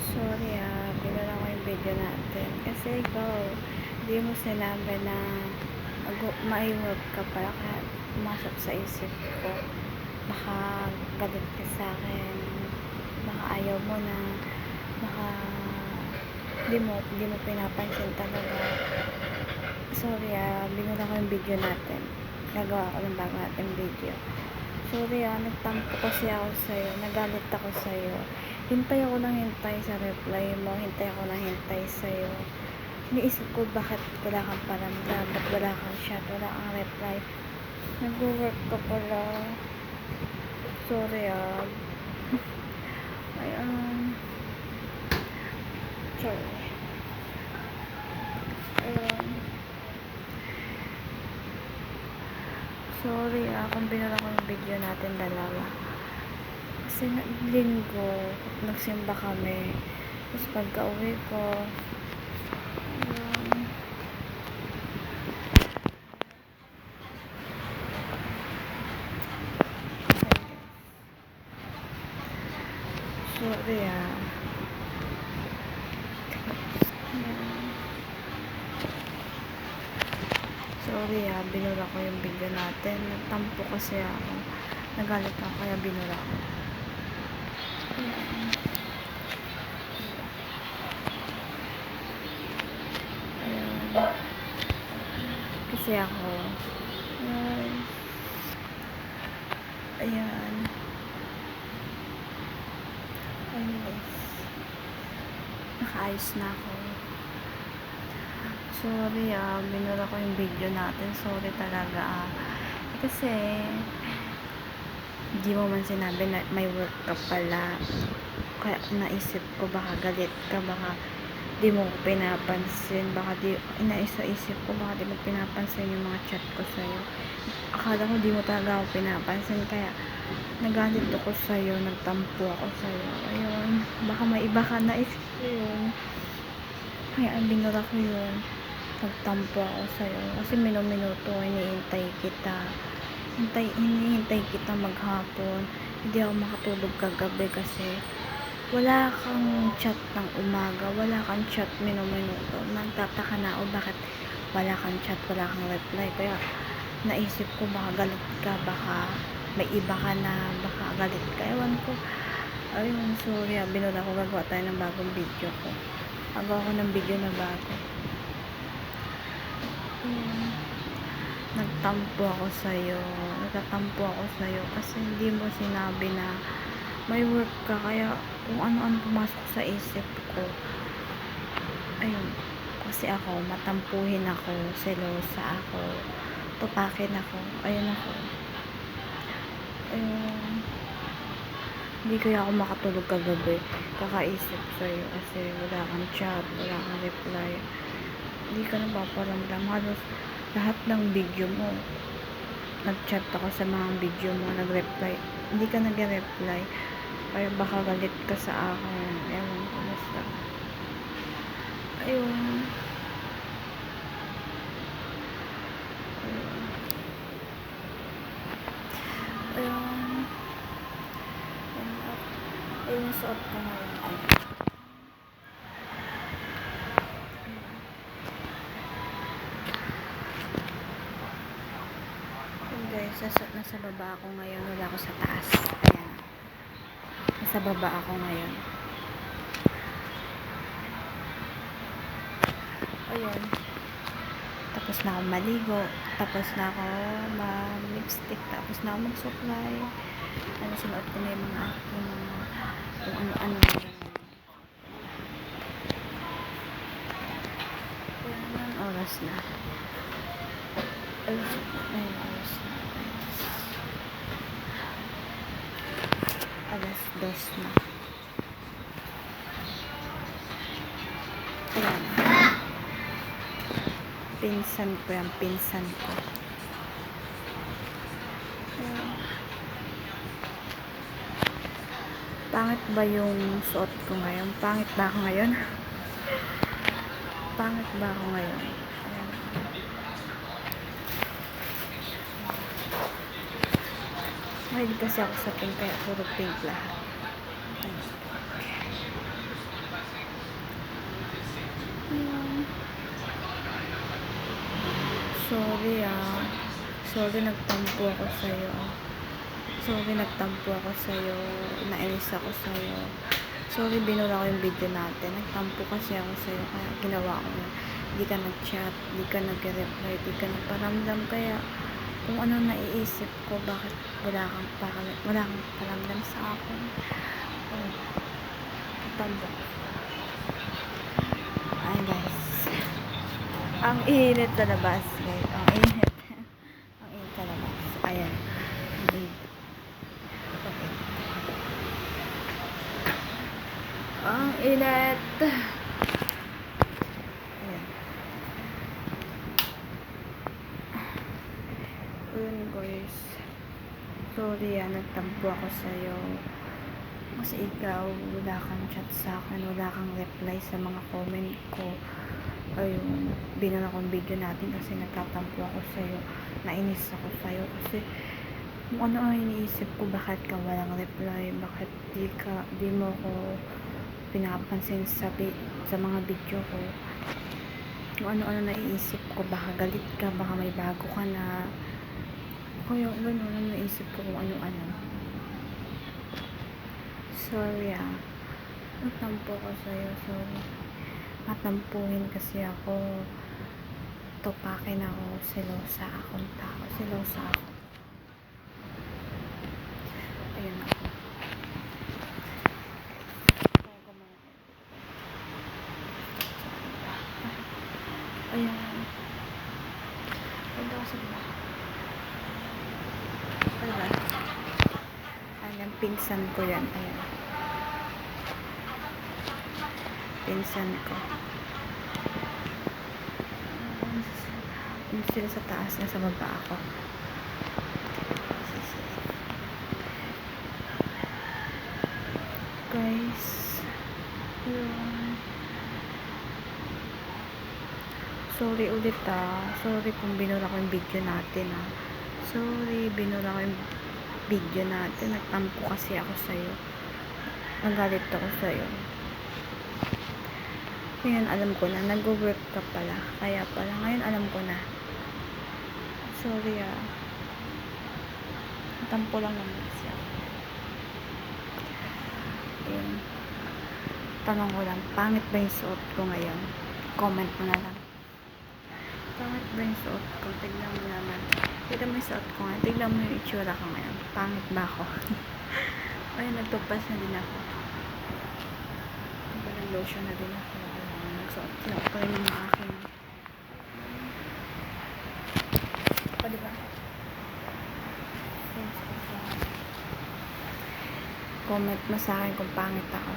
Sorry binura ko yung video natin. Kasi ikaw, di mo sinabi na mai-work ka para kaya pumasok sa isip ko. Baka galit ka sa akin. Baka ayaw mo na. Baka di mo pinapansin talaga. Sorry binura ko yung video natin. Nagawa ko ng bago natin video. Sorry nagtampo kasi ako sa'yo. Nagalit ako sa'yo. Hintay ako ng hintay sa reply mo. Hintay ako ng hintay sa'yo. Iniisip ko bakit wala kang paramdam. Ba't wala kang chat. Wala kang reply. Nag-work ka pala. Sorry Ayan. Sorry. Ayan. Sorry kung binura ko yung video natin dalawa. Kasi linggo, nagsimba kami. Tapos pagka uwi ko, sorry sorry binura ko yung video natin. Nagtampo kasi ako. Nagalit ako kaya binura ko. Ayan. Kasi ako ayan. Anyways, nakaayos na ako. Sorry binura ko yung video natin. Sorry talaga kasi hindi mo man sinabi na may work ka pala. Kaya naisip ko baka galit ka, baka di mo ko pinapansin, baka inaisa-isip ko baka di mo pinapansin yung mga chat ko sa'yo. Akala ko di mo talaga ako pinapansin, kaya nagalit ako sa'yo, nagtampo ako sa'yo. Ayun, baka may iba ka, naisip ko yun, kaya binura ko yun. Nagtampo ako sa'yo kasi minuto hinihintay kita, hinihintay kita maghapon. Hindi ako makatulog kagabi kasi wala kang chat ng umaga, wala kang chat minuto. Nagtataka na ako bakit wala kang chat, wala kang reply. Kaya naisip ko baka galit ka, baka may iba ka na, baka galit ka, ewan ko. Ayun, sorry binura ko. Gagawa tayo ng bagong video ko. Gagawa ko ng video na bago. Nagtampo ako sa'yo, nagtatampo ako sa'yo kasi hindi mo sinabi na may work ka, kaya kung ano-ano pumasok sa isip ko. Ayun, kasi ako matampuhin ako, selosa ako, tupakin ako, ayun ako. Ayun, hindi kaya ako makatulog kagabi kakaisip sa'yo kasi wala kang chat, wala kang reply. Hindi ka napaparamdam. Halos lahat ng video mo nag-chat ako sa mga video mo, nag-reply, hindi ka nag-reply. Kaya baka galit ka sa akin, ewan ko, basta ayun. Ayun suot ko ngayon. Guys, nasa baba ako ngayon, wala ako sa taas. Ayan, nasa baba ako ngayon. Ayun, tapos na ako maligo, tapos na ako mag-lipstick, tapos na ako mag-supply. Sinuot ko na yung mga kung ano-ano. Ayan, oras na. Ayun, oras na. Alas 2 na. Ayan. Pinsan ko yan, pinsan ko. Pangit ba yung suot ko ngayon? Pangit ba ako ngayon? Pangit ba ako ngayon? Ayan. Mahilig kasi ako sa pink, kaya puro pink lahat. Sorry Sorry nagtampo ako sa'yo. Sorry nagtampo ako sa'yo. Nainis ako sa'yo. Sorry binura ko yung video natin. Nagtampo kasi ako sa'yo. Kaya ginawa ko yun. Hindi ka nag-chat. Hindi ka nag-reply. Hindi ka nagparamdam. Kaya kung ano naiisip ko, bakit wala kang paramdam sa akin. Oh, nagtampo. Ay guys. Ang init sa labas. Guys. Ang init. Ang init sa labas. Ayan. Ang init. Okay. Ang init. Ayan. Ayun guys. Sorry nagtampo ako sa'yo. Kasi ikaw, wala kang chat sa akin. Wala kang reply sa mga comment ko. Ayun, binura ko yung video natin kasi nagtatampo ako sa'yo. Nainis ako sa'yo kasi kung ano ang iniisip ko, bakit ka walang reply, bakit di mo ko pinapansin sa mga video ko, kung ano-ano naiisip ko, baka galit ka, baka may bago ka na, kaya gano'n ang naisip ko kung ano-ano. Sorry nagtampo ko sa'yo, sorry. Matampuhin kasi ako, tupakin ako, selosa akong tao, selosa ako. Ayun ako. Ayan. Punta ko sa baba. Ayan. Ayan, pinsan ko yan. Ayan. Pinsan ko. Hindi sila sa taas, nasa baba ako. Guys. Ayan. Sorry ulit Sorry kung binura ko yung video natin Sorry, binura ko yung video natin. Nagtampo kasi ako sa'yo. Nagalit ako sa'yo. Ngayon alam ko na, nag-work ka pala. Kaya pala, ngayon alam ko na. Sorry Tampo lang naman kasi ako. Ayun. Tanong ko lang, pangit ba yung suot ko ngayon? Comment mo na lang. Pangit ba yung suot ko? Tignan mo naman. Tignan mo yung suot ko ngayon. Tignan mo yung itsura ko ngayon. Pangit ba ako? Ayun, nagtupas na din ako. Parang lotion na din ako. Nagsuot ko rin yung mga aking. O, diba? Comment mo sa akin kung pangit ako.